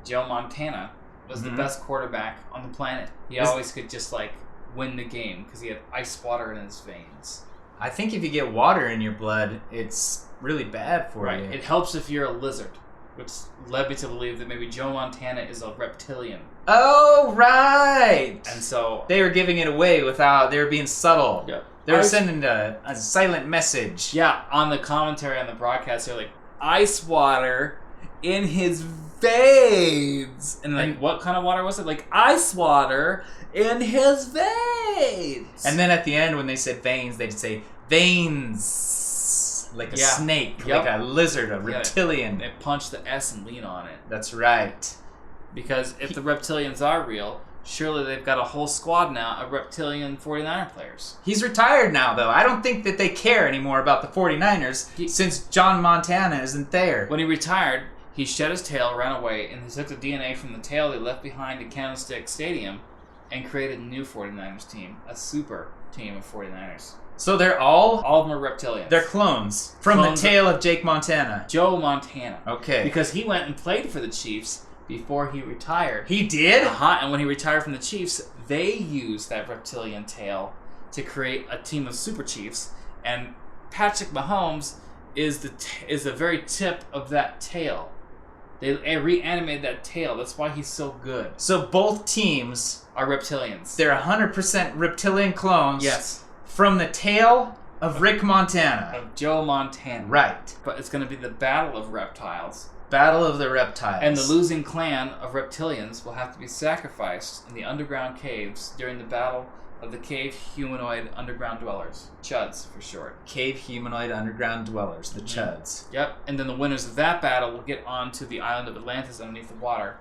Joe Montana was the best quarterback on the planet. He always could just like win the game because he had ice water in his veins. I think if you get water in your blood, it's really bad for you. It helps if you're a lizard, which led me to believe that maybe Joe Montana is a reptilian. Oh, right! And so they were giving it away without, they were being subtle. Yep. They were sending a silent message. Yeah, on the commentary on the broadcast, they're like, ice water in his veins. And like, what kind of water was it? Like, ice water in his veins. And then at the end, when they said veins, they'd say veins. Like a snake, like a lizard, a reptilian. They punch the S and lean on it. That's right. Because if the reptilians are real, surely they've got a whole squad now of reptilian 49er players. He's retired now, though. I don't think that they care anymore about the 49ers since John Montana isn't there. When he retired, he shed his tail, ran away, and he took the DNA from the tail they left behind at Candlestick Stadium and created a new 49ers team, a super team of 49ers. So they're all of them are reptilians. They're clones from the tail of Jake Montana. Joe Montana. Okay. Because he went and played for the Chiefs before he retired. He did? And when he retired from the Chiefs, they used that reptilian tail to create a team of super chiefs. And Patrick Mahomes is the very tip of that tail. They reanimated that tail. That's why he's so good. So both teams are reptilians. They're 100% reptilian clones. Yes. From the tail of Rick Montana. Of Joe Montana. Right. But it's going to be the Battle of Reptiles. Battle of the Reptiles. And the losing clan of reptilians will have to be sacrificed in the underground caves during the Battle of the Cave Humanoid Underground Dwellers. Chuds, for short. Cave Humanoid Underground Dwellers, the Chuds. Yep, and then the winners of that battle will get onto the island of Atlantis underneath the water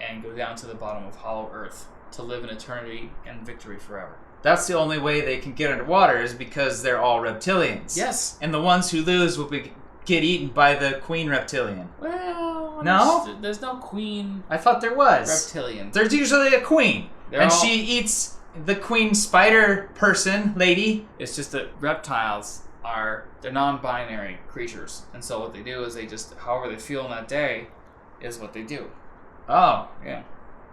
and go down to the bottom of Hollow Earth to live in eternity and victory forever. That's the only way they can get underwater is because they're all reptilians. Yes. And the ones who lose will get eaten by the queen reptilian. Well, no? There's no queen. I thought there was. Reptilian. There's usually a queen. She eats the queen spider person, lady. It's just that reptiles they're non-binary creatures. And so what they do is they just, however they feel on that day, is what they do. Oh. Yeah.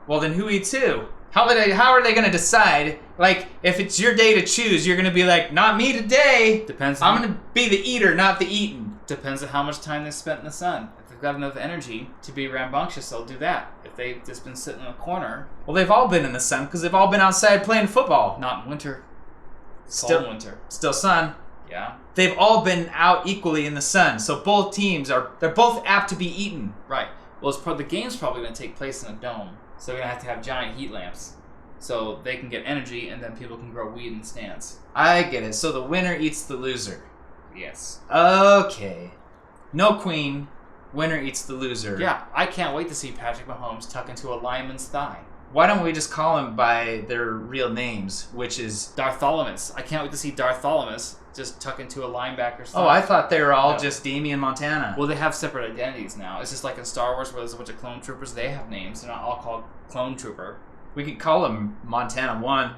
Well, then who eats who? How are they going to decide? Like, if it's your day to choose, you're going to be like, not me today. Depends. I'm going to be the eater, not the eaten. Depends on how much time they spent in the sun. If they've got enough energy to be rambunctious, they'll do that. If they've just been sitting in a corner. Well, they've all been in the sun because they've all been outside playing football. Not in winter. Still winter. Still sun. Yeah. They've all been out equally in the sun, so both teams they're both apt to be eaten. Right. Well, the game's probably going to take place in a dome. So they're going to have giant heat lamps so they can get energy and then people can grow weed in the stands. I get it. So the winner eats the loser. Yes. Okay. No queen. Winner eats the loser. Yeah. I can't wait to see Patrick Mahomes tuck into a lineman's thigh. Why don't we just call them by their real names, which is... Dartholomus. I can't wait to see Dartholomus just tuck into a linebacker's thigh. Oh, I thought they were all just Damian Montana. Well, they have separate identities now. It's just like in Star Wars where there's a bunch of clone troopers. They have names. They're not all called Clone Trooper. We could call them Montana 1,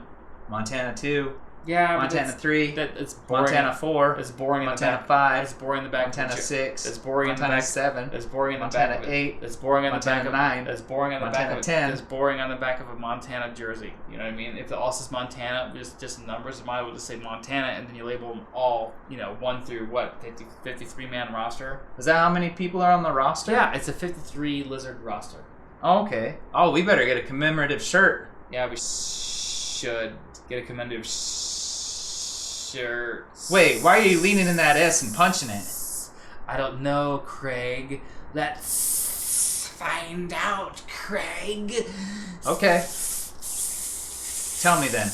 Montana 2, yeah, Montana 3, it's boring. Montana 4, it's boring Montana in the back. 5, it's boring in the back. Montana 6, it's boring Montana in the back. 7, it's boring in the Montana back. 8, it's boring in the back. Montana 9, it's boring in the Montana back. 10, it's boring on the back of a Montana jersey. You know what I mean? If it all says Montana, just numbers, you might as well just say Montana, and then you label them all, 1 through 53-man roster. Is that how many people are on the roster? Yeah, it's a 53 lizard roster. Oh, okay. Oh, we better get a commemorative shirt. Yeah, we should get a commemorative shirt. Wait, why are you leaning in that S and punching it? I don't know, Craig. Let's find out, Craig. Okay. Tell me then.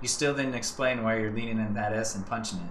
You still didn't explain why you're leaning in that S and punching it.